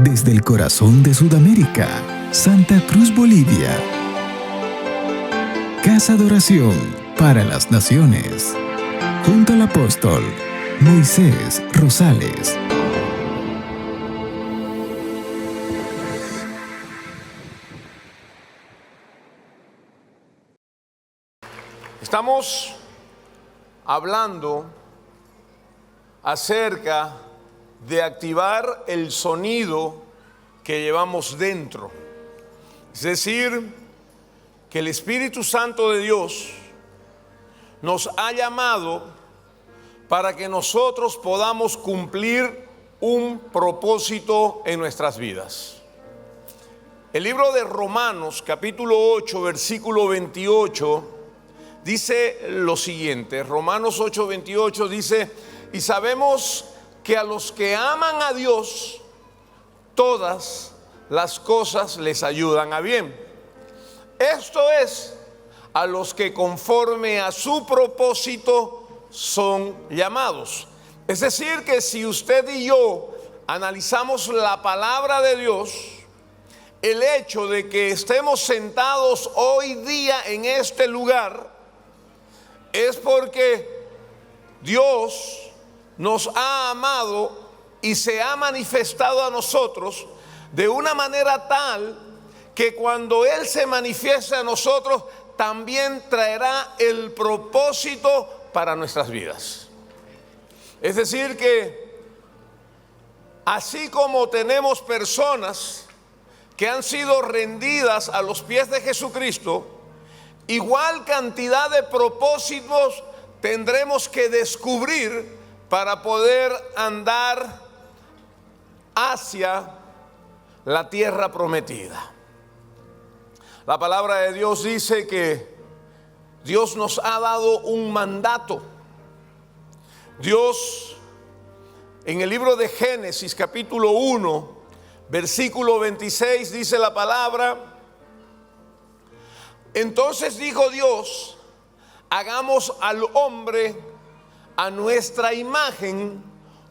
Desde el corazón de Sudamérica, Santa Cruz, Bolivia. Casa de oración para las naciones. Junto al apóstol Moisés Rosales. Estamos hablando acerca de activar el sonido que llevamos dentro. Es decir, que el Espíritu Santo de Dios nos ha llamado para que nosotros podamos cumplir un propósito en nuestras vidas. El libro de Romanos, capítulo 8, versículo 28, dice lo siguiente. Romanos 8, 28 dice: y sabemos que a los que aman a Dios, todas las cosas les ayudan a bien. Esto es, a los que conforme a su propósito son llamados. Es decir, que si usted y yo analizamos la palabra de Dios, el hecho de que estemos sentados hoy día en este lugar es porque Dios nos ha amado y se ha manifestado a nosotros de una manera tal que cuando Él se manifieste a nosotros, también traerá el propósito para nuestras vidas. Es decir que así como tenemos personas que han sido rendidas a los pies de Jesucristo, igual cantidad de propósitos tendremos que descubrir para poder andar hacia la tierra prometida. La palabra de Dios dice que Dios nos ha dado un mandato. Dios, en el libro de Génesis, capítulo 1, versículo 26, dice la palabra: entonces dijo Dios, hagamos al hombre a nuestra imagen,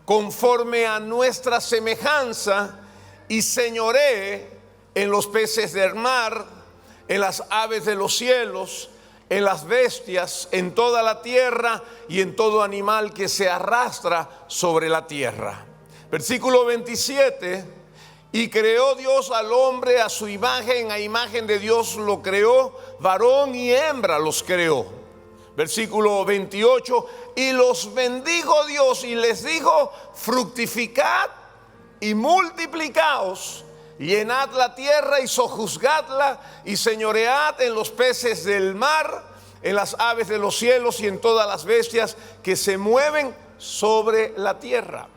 conforme a nuestra semejanza, y señoree en los peces del mar, en las aves de los cielos, en las bestias, en toda la tierra y en todo animal que se arrastra sobre la tierra. Versículo 27, y creó Dios al hombre a su imagen, a imagen de Dios lo creó, varón y hembra los creó. Versículo 28, y los bendijo Dios y les dijo: fructificad y multiplicaos, llenad la tierra y sojuzgadla, y señoread en los peces del mar, en las aves de los cielos y en todas las bestias que se mueven sobre la tierra.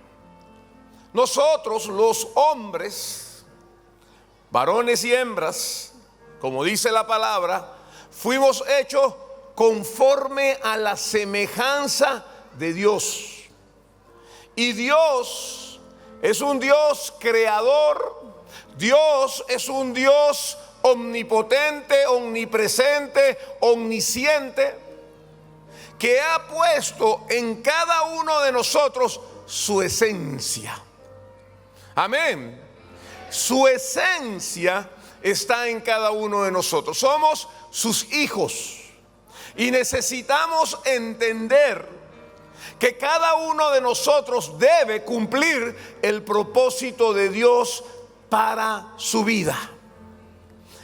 Nosotros, los hombres, varones y hembras, como dice la palabra, fuimos hechos conforme a la semejanza de Dios. Y Dios es un Dios creador. Dios es un Dios omnipotente, omnipresente, omnisciente, que ha puesto en cada uno de nosotros su esencia. Amén. Su esencia está en cada uno de nosotros. Somos sus hijos. Y necesitamos entender que cada uno de nosotros debe cumplir el propósito de Dios para su vida.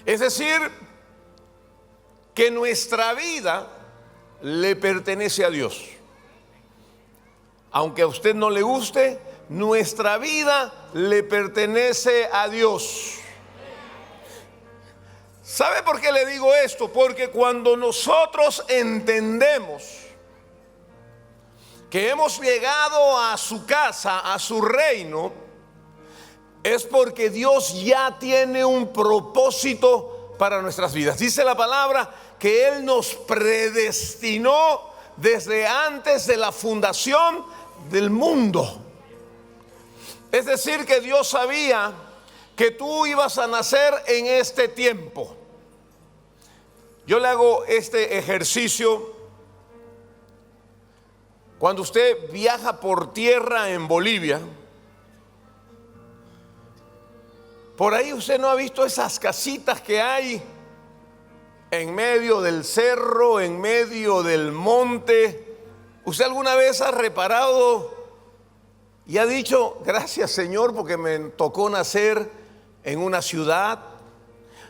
Es decir, que nuestra vida le pertenece a Dios. Aunque a usted no le guste, nuestra vida le pertenece a Dios. ¿Sabe por qué le digo esto? Porque cuando nosotros entendemos que hemos llegado a su casa, a su reino, es porque Dios ya tiene un propósito para nuestras vidas. Dice la palabra que Él nos predestinó desde antes de la fundación del mundo. Es decir, que Dios sabía que tú ibas a nacer en este tiempo. Yo le hago este ejercicio. Cuando usted viaja por tierra en Bolivia, Por ahí usted no ha visto esas casitas que hay en medio del cerro, en medio del monte. ¿Usted alguna vez ha reparado y ha dicho, gracias Señor porque me tocó nacer en una ciudad?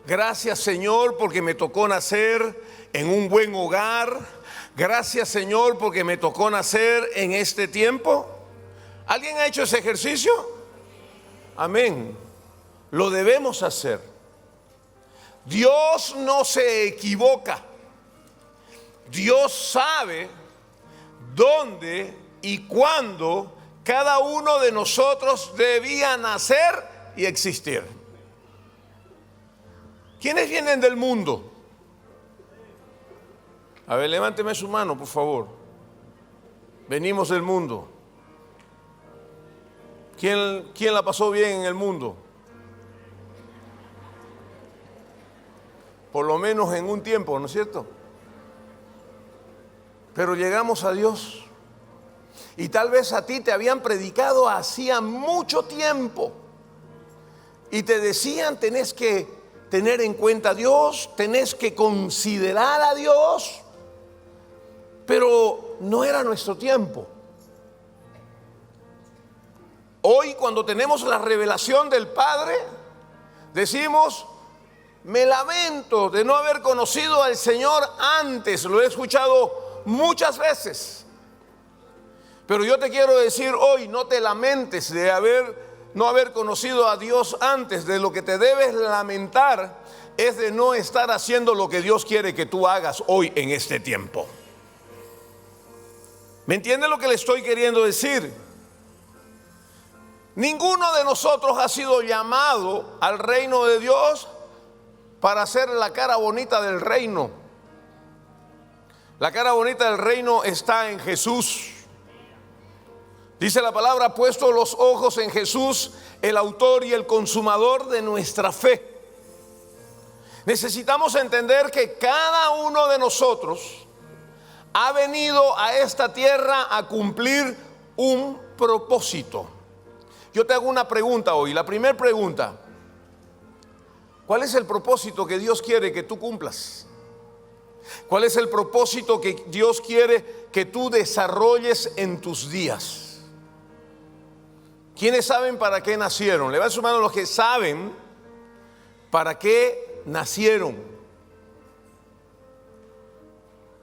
Gracias Señor porque me tocó nacer en un buen hogar. Gracias Señor porque me tocó nacer en este tiempo. ¿Alguien ha hecho ese ejercicio? Amén. Lo debemos hacer. Dios no se equivoca. Dios sabe dónde y cuándo cada uno de nosotros debía nacer y existir. ¿Quiénes vienen del mundo? A ver, levánteme su mano, por favor. Venimos del mundo. ¿Quién la pasó bien en el mundo? Por lo menos en un tiempo, ¿no es cierto? Pero llegamos a Dios. Y tal vez a ti te habían predicado hacía mucho tiempo. Y te decían, tenés que tener en cuenta a Dios, tenés que considerar a Dios. Pero no era nuestro tiempo. Hoy, cuando tenemos la revelación del Padre, decimos, me lamento de no haber conocido al Señor antes. Lo he escuchado muchas veces. Pero yo te quiero decir hoy, no te lamentes de no haber conocido a Dios antes. De lo que te debes lamentar es de no estar haciendo lo que Dios quiere que tú hagas hoy en este tiempo. ¿Me entiende lo que le estoy queriendo decir? Ninguno de nosotros ha sido llamado al reino de Dios para hacer la cara bonita del reino. La cara bonita del reino está en Jesús. Dice la palabra, puesto los ojos en Jesús, el autor y el consumador de nuestra fe. Necesitamos entender que cada uno de nosotros ha venido a esta tierra a cumplir un propósito. Yo te hago una pregunta hoy. La primera pregunta: ¿cuál es el propósito que Dios quiere que tú cumplas? ¿Cuál es el propósito que Dios quiere que tú desarrolles en tus días? ¿Quiénes saben para qué nacieron? Levanten su mano los que saben para qué nacieron.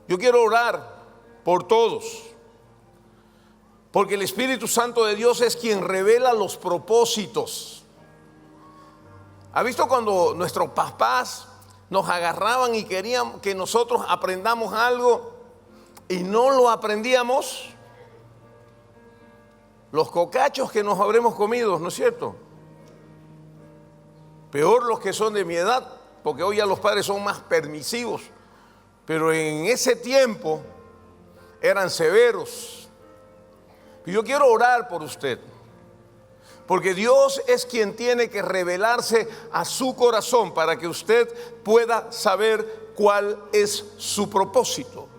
Yo quiero orar por todos, porque el Espíritu Santo de Dios es quien revela los propósitos. ¿Ha visto cuando nuestros papás nos agarraban y querían que nosotros aprendamos algo y no lo aprendíamos? Los cocachos que nos habremos comido, ¿no es cierto? Peor los que son de mi edad, porque hoy ya los padres son más permisivos, pero en ese tiempo eran severos. Y yo quiero orar por usted, porque Dios es quien tiene que revelarse a su corazón para que usted pueda saber cuál es su propósito.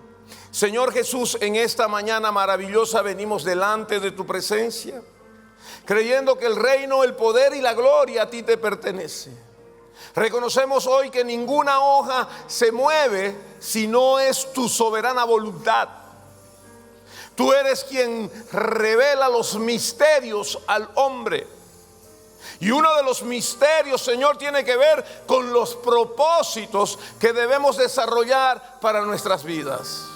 Señor Jesús, en esta mañana maravillosa venimos delante de tu presencia, creyendo que el reino, el poder y la gloria a ti te pertenece. Reconocemos hoy que ninguna hoja se mueve si no es tu soberana voluntad. Tú eres quien revela los misterios al hombre. Y uno de los misterios, Señor, tiene que ver con los propósitos que debemos desarrollar para nuestras vidas.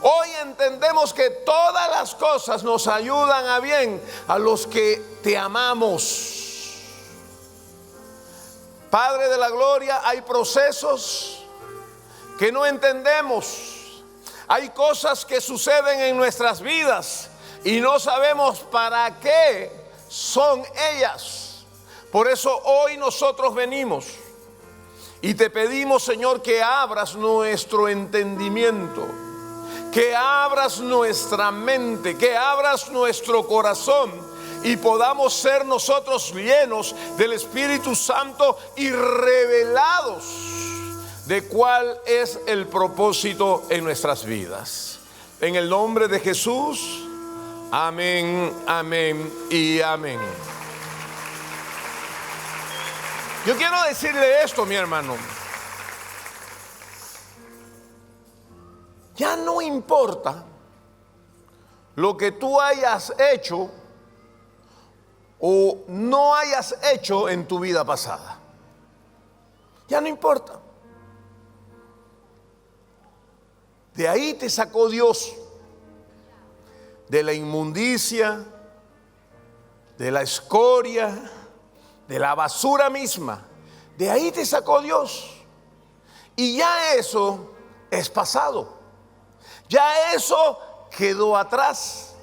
Hoy entendemos que todas las cosas nos ayudan a bien a los que te amamos. Padre de la gloria, hay procesos que no entendemos. Hay cosas que suceden en nuestras vidas y no sabemos para qué son ellas. Por eso hoy nosotros venimos y te pedimos, Señor, que abras nuestro entendimiento, que abras nuestra mente, que abras nuestro corazón y podamos ser nosotros llenos del Espíritu Santo y revelados de cuál es el propósito en nuestras vidas. En el nombre de Jesús, amén, amén y amén. Yo quiero decirle esto, mi hermano. Ya no importa lo que tú hayas hecho o no hayas hecho en tu vida pasada. Ya no importa. De ahí te sacó Dios, de la inmundicia, de la escoria, de la basura misma. De ahí te sacó Dios. Y ya eso es pasado. Ya eso quedó atrás.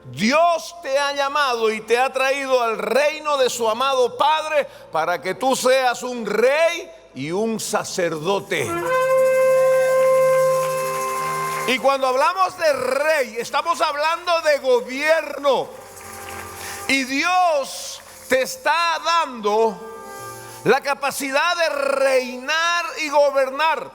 Dios te ha llamado y te ha traído al reino de su amado Padre para que tú seas un rey y un sacerdote. Y cuando hablamos de rey, estamos hablando de gobierno. Y Dios te está dando la capacidad de reinar y gobernar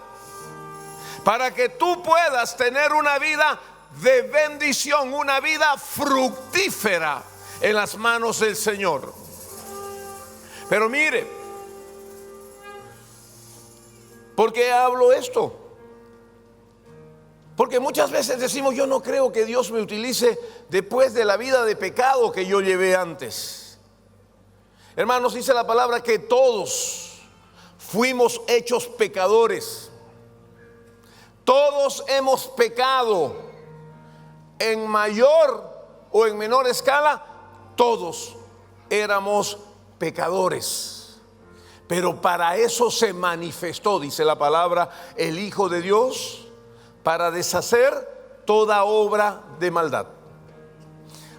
para que tú puedas tener una vida de bendición, una vida fructífera en las manos del Señor. Pero mire, ¿por qué hablo esto? Porque muchas veces decimos: yo no creo que Dios me utilice después de la vida de pecado que yo llevé antes. Hermanos, dice la palabra que todos fuimos hechos pecadores. Todos hemos pecado en mayor o en menor escala. Todos éramos pecadores. Pero para eso se manifestó, dice la palabra, el Hijo de Dios, para deshacer toda obra de maldad.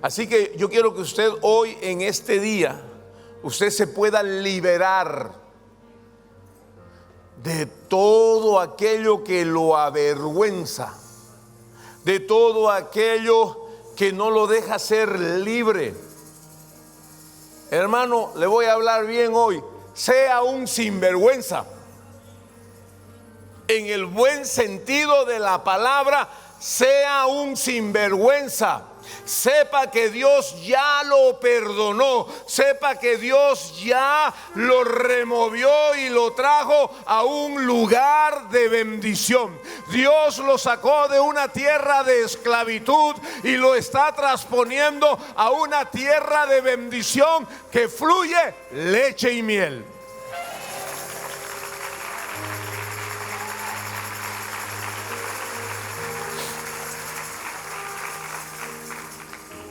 Así que yo quiero que usted hoy, en este día, usted se pueda liberar de todo aquello que lo avergüenza, de todo aquello que no lo deja ser libre. Hermano, le voy a hablar bien hoy. Sea un sinvergüenza, en el buen sentido de la palabra. Sea un sinvergüenza. Sepa que Dios ya lo perdonó. Sepa que Dios ya lo removió y lo trajo a un lugar de bendición. Dios lo sacó de una tierra de esclavitud y lo está transponiendo a una tierra de bendición que fluye leche y miel.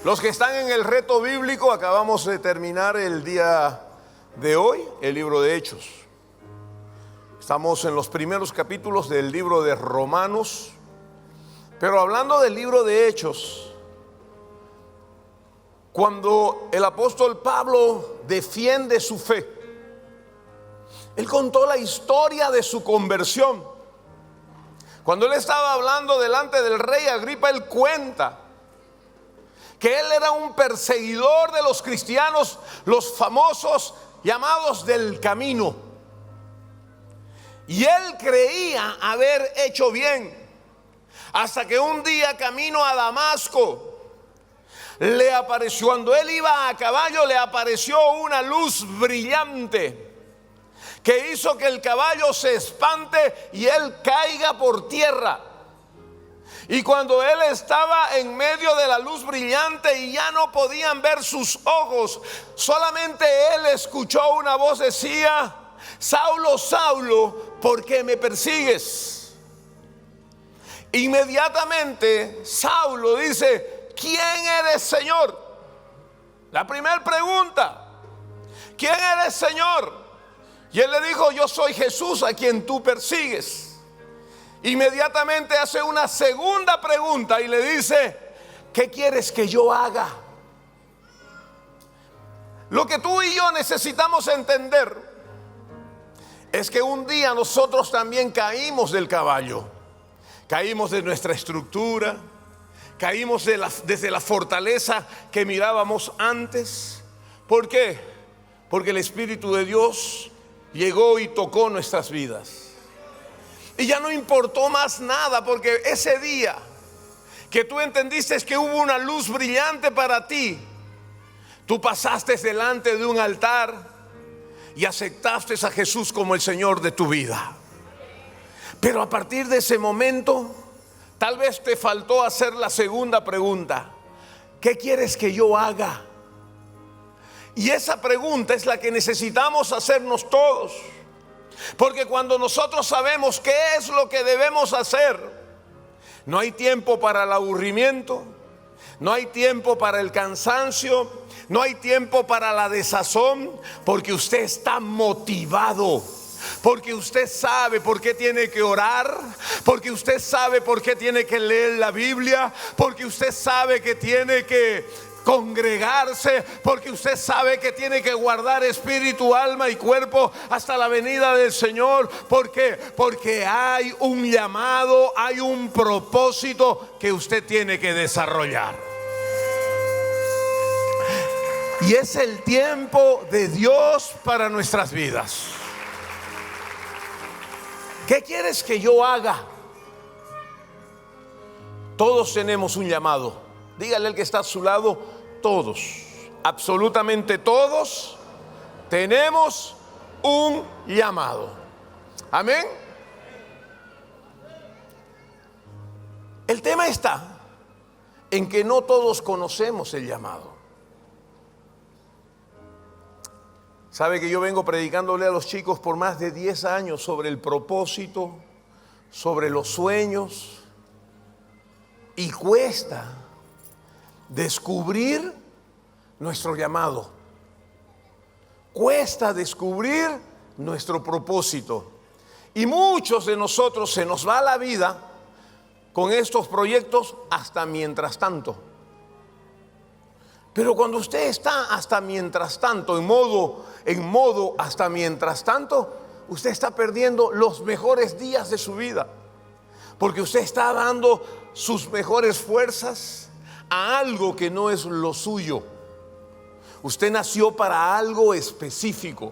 Los que están en el reto bíblico, acabamos de terminar el día de hoy el libro de Hechos. Estamos en los primeros capítulos del libro de Romanos. Pero hablando del libro de Hechos, cuando el apóstol Pablo defiende su fe, él contó la historia de su conversión. Cuando él estaba hablando delante del rey Agripa, él cuenta que él era un perseguidor de los cristianos, los famosos llamados del camino. Y él creía haber hecho bien, hasta que un día, camino a Damasco, le apareció, cuando él iba a caballo, le apareció una luz brillante que hizo que el caballo se espante y él caiga por tierra. Y cuando él estaba en medio de la luz brillante y ya no podían ver sus ojos, solamente él escuchó una voz, decía: Saulo, Saulo, ¿por qué me persigues? Inmediatamente Saulo dice: ¿quién eres, Señor? La primera pregunta: ¿quién eres, Señor? Y él le dijo: yo soy Jesús a quien tú persigues. Inmediatamente hace una segunda pregunta y le dice: ¿qué quieres que yo haga? Lo que tú y yo necesitamos entender es que un día nosotros también caímos del caballo, caímos de nuestra estructura, caímos desde la fortaleza que mirábamos antes. ¿Por qué? Porque el Espíritu de Dios llegó y tocó nuestras vidas. Y ya no importó más nada, porque ese día que tú entendiste que hubo una luz brillante para ti, tú pasaste delante de un altar y aceptaste a Jesús como el Señor de tu vida. Pero a partir de ese momento, tal vez te faltó hacer la segunda pregunta: ¿qué quieres que yo haga? Y esa pregunta es la que necesitamos hacernos todos. Porque cuando nosotros sabemos qué es lo que debemos hacer, no hay tiempo para el aburrimiento, no hay tiempo para el cansancio, no hay tiempo para la desazón, porque usted está motivado. Porque usted sabe por qué tiene que orar, porque usted sabe por qué tiene que leer la Biblia, porque usted sabe que tiene que congregarse, porque usted sabe que tiene que guardar espíritu, alma y cuerpo hasta la venida del Señor. ¿Por qué? Porque hay un llamado, hay un propósito que usted tiene que desarrollar. Y es el tiempo de Dios para nuestras vidas. ¿Qué quieres que yo haga? Todos tenemos un llamado. Dígale al que está a su lado: todos, absolutamente todos, tenemos un llamado. Amén. El tema está en que no todos conocemos el llamado. Sabe que yo vengo predicándole a los chicos por más de 10 años sobre el propósito, sobre los sueños, y cuesta descubrir nuestro llamado. Cuesta descubrir nuestro propósito. Y muchos de nosotros se nos va la vida con estos proyectos hasta mientras tanto. Pero cuando usted está hasta mientras tanto, en modo hasta mientras tanto, usted está perdiendo los mejores días de su vida. Porque usted está dando sus mejores fuerzas a algo que no es lo suyo. Usted nació para algo específico.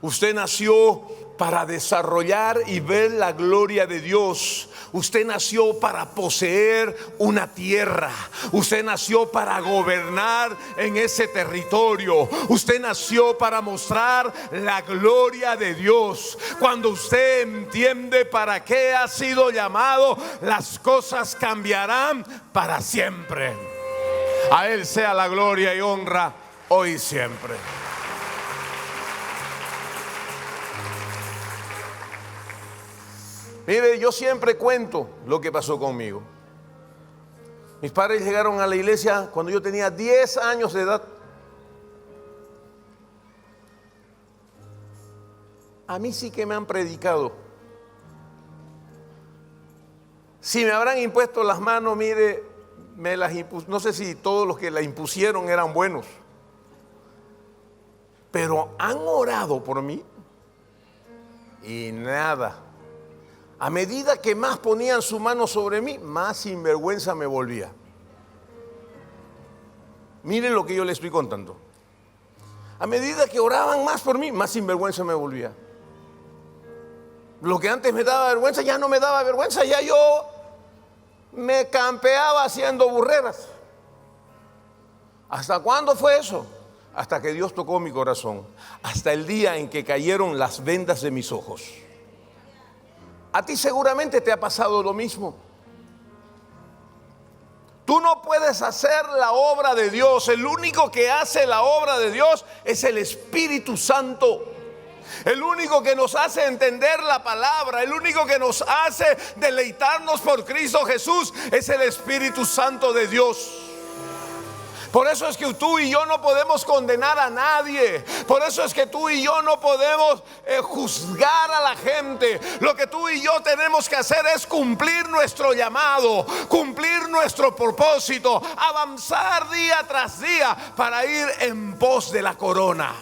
Usted nació para desarrollar y ver la gloria de Dios. Usted nació para poseer una tierra. Usted nació para gobernar en ese territorio. Usted nació para mostrar la gloria de Dios. Cuando usted entiende para qué ha sido llamado, las cosas cambiarán para siempre. A Él sea la gloria y honra hoy y siempre. Mire, yo siempre cuento lo que pasó conmigo. Mis padres llegaron a la iglesia cuando yo tenía 10 años de edad. A mí sí que me han predicado. Si me habrán impuesto las manos, mire, no sé si todos los que la impusieron eran buenos, pero han orado por mí y nada. A medida que más ponían su mano sobre mí, más sinvergüenza me volvía. Miren lo que yo le estoy contando. A medida que oraban más por mí, más sinvergüenza me volvía. Lo que antes me daba vergüenza, ya no me daba vergüenza. Ya yo me campeaba haciendo burreras. ¿Hasta cuándo fue eso? Hasta que Dios tocó mi corazón. Hasta el día en que cayeron las vendas de mis ojos. A ti seguramente te ha pasado lo mismo. Tú no puedes hacer la obra de Dios. El único que hace la obra de Dios es el Espíritu Santo. El único que nos hace entender la palabra, el único que nos hace deleitarnos por Cristo Jesús es el Espíritu Santo de Dios. Por eso es que tú y yo no podemos condenar a nadie. Por eso es que tú y yo no podemos juzgar a la gente. Lo que tú y yo tenemos que hacer es cumplir nuestro llamado, cumplir nuestro propósito, avanzar día tras día para ir en pos de la corona.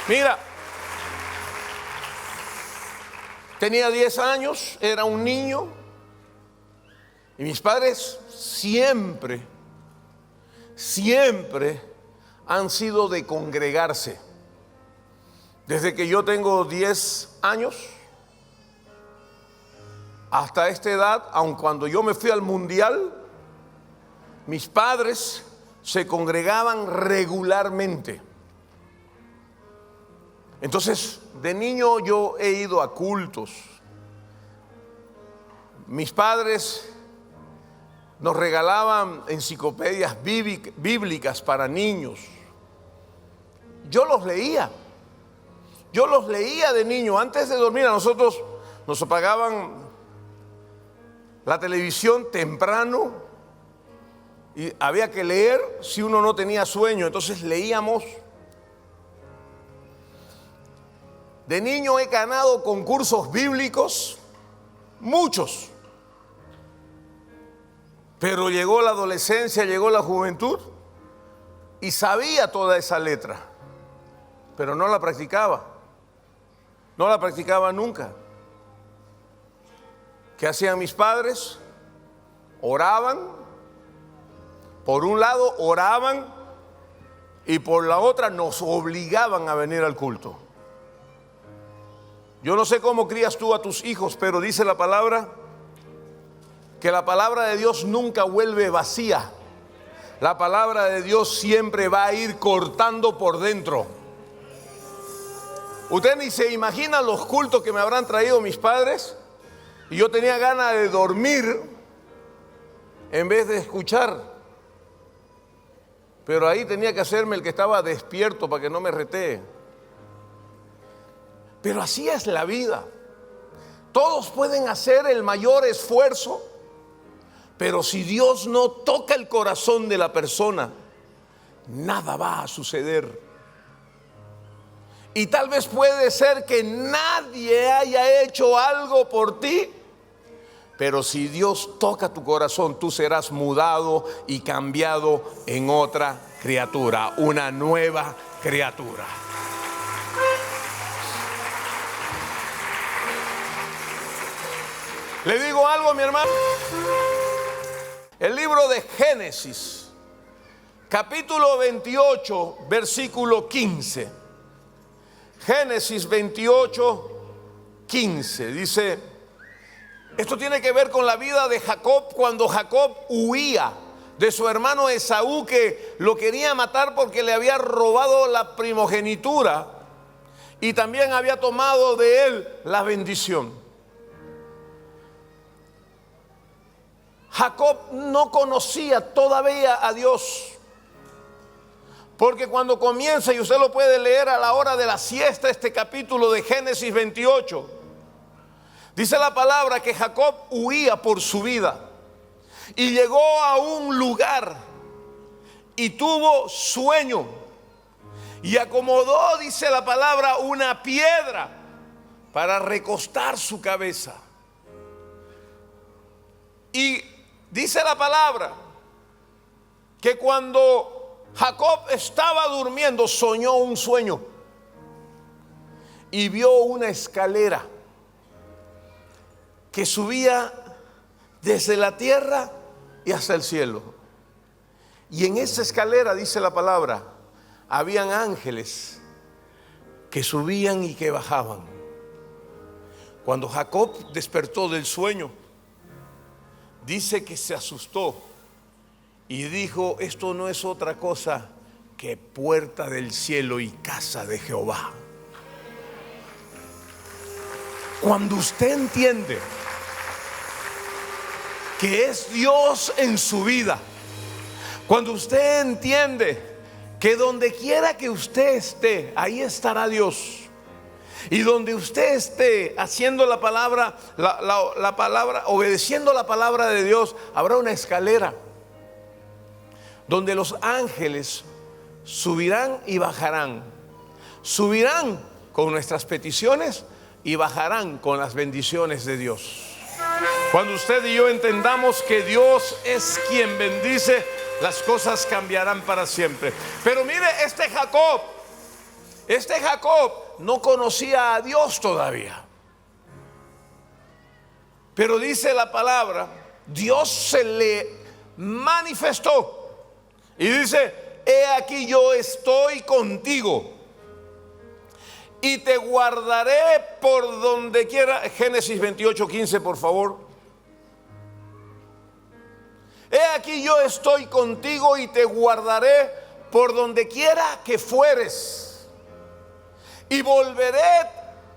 Mira, tenía 10 años, era un niño. Y mis padres siempre han sido de congregarse. Desde que yo tengo 10 años hasta esta edad, aun cuando yo me fui al mundial, mis padres se congregaban regularmente. Entonces, de niño yo he ido a cultos. Mis padres nos regalaban enciclopedias bíblicas para niños. Yo los leía de niño. Antes de dormir a nosotros nos apagaban la televisión temprano y había que leer si uno no tenía sueño. Entonces leíamos. De niño he ganado concursos bíblicos, muchos. Pero llegó la adolescencia, llegó la juventud y sabía toda esa letra, pero no la practicaba. No la practicaba nunca. ¿Qué hacían mis padres? Oraban. Por un lado oraban y por la otra nos obligaban a venir al culto. Yo no sé cómo crías tú a tus hijos, pero dice la palabra que la palabra de Dios nunca vuelve vacía. La palabra de Dios siempre va a ir cortando por dentro. Usted ni se imagina los cultos que me habrán traído mis padres y yo tenía ganas de dormir en vez de escuchar. Pero ahí tenía que hacerme el que estaba despierto para que no me retee. Pero así es la vida. Todos pueden hacer el mayor esfuerzo, pero si Dios no toca el corazón de la persona, nada va a suceder. Y tal vez puede ser que nadie haya hecho algo por ti, pero si Dios toca tu corazón, tú serás mudado y cambiado en otra criatura, una nueva criatura. Le digo algo, mi hermano. El libro de Génesis, capítulo 28, versículo 15. Génesis 28, 15. Dice, esto tiene que ver con la vida de Jacob cuando Jacob huía de su hermano Esaú, que lo quería matar porque le había robado la primogenitura y también había tomado de él la bendición. Jacob no conocía todavía a Dios, porque cuando comienza, y usted lo puede leer a la hora de la siesta, este capítulo de Génesis 28, dice la palabra que Jacob huía por su vida y llegó a un lugar y tuvo sueño y acomodó, dice la palabra, una piedra para recostar su cabeza. Y dice la palabra que cuando Jacob estaba durmiendo, soñó un sueño y vio una escalera que subía desde la tierra y hasta el cielo. Y en esa escalera, dice la palabra, habían ángeles que subían y que bajaban. Cuando Jacob despertó del sueño, dice que se asustó y dijo, esto no es otra cosa que puerta del cielo y casa de Jehová. Cuando usted entiende que es Dios en su vida, cuando usted entiende que donde quiera que usted esté, ahí estará Dios. Y donde usted esté haciendo la palabra, la palabra, obedeciendo la palabra de Dios, habrá una escalera donde los ángeles subirán y bajarán. Subirán con nuestras peticiones y bajarán con las bendiciones de Dios. Cuando usted y yo entendamos que Dios es quien bendice, las cosas cambiarán para siempre. Pero mire, este Jacob no conocía a Dios todavía. Pero dice la palabra, Dios se le manifestó y dice, he aquí yo estoy contigo y te guardaré por donde quiera. Génesis 28, 15, por favor. He aquí yo estoy contigo y te guardaré por donde quiera que fueres, y volveré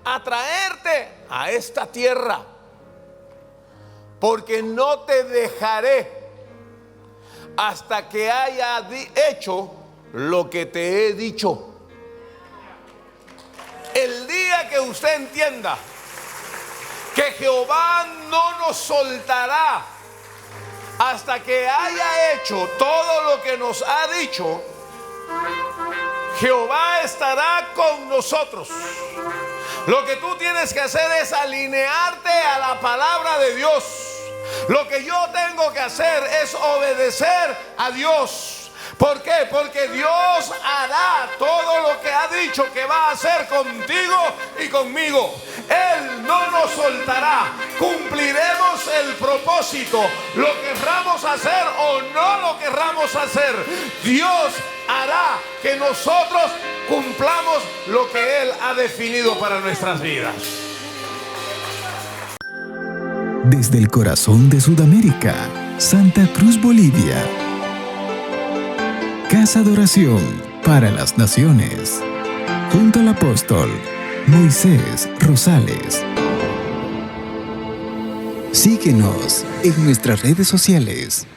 a traerte a esta tierra, porque no te dejaré hasta que haya hecho lo que te he dicho. El día que usted entienda que Jehová no nos soltará hasta que haya hecho todo lo que nos ha dicho, Jehová estará con nosotros. Lo que tú tienes que hacer es alinearte a la palabra de Dios. Lo que yo tengo que hacer es obedecer a Dios. ¿Por qué? Porque Dios hará todo lo que ha dicho que va a hacer contigo y conmigo. Él no nos soltará. Cumpliremos el propósito, lo querramos hacer o no lo querramos hacer. Dios hará que nosotros cumplamos lo que Él ha definido para nuestras vidas. Desde el corazón de Sudamérica, Santa Cruz, Bolivia. Casa de oración para las naciones. Junto al apóstol Moisés Rosales. Síguenos en nuestras redes sociales.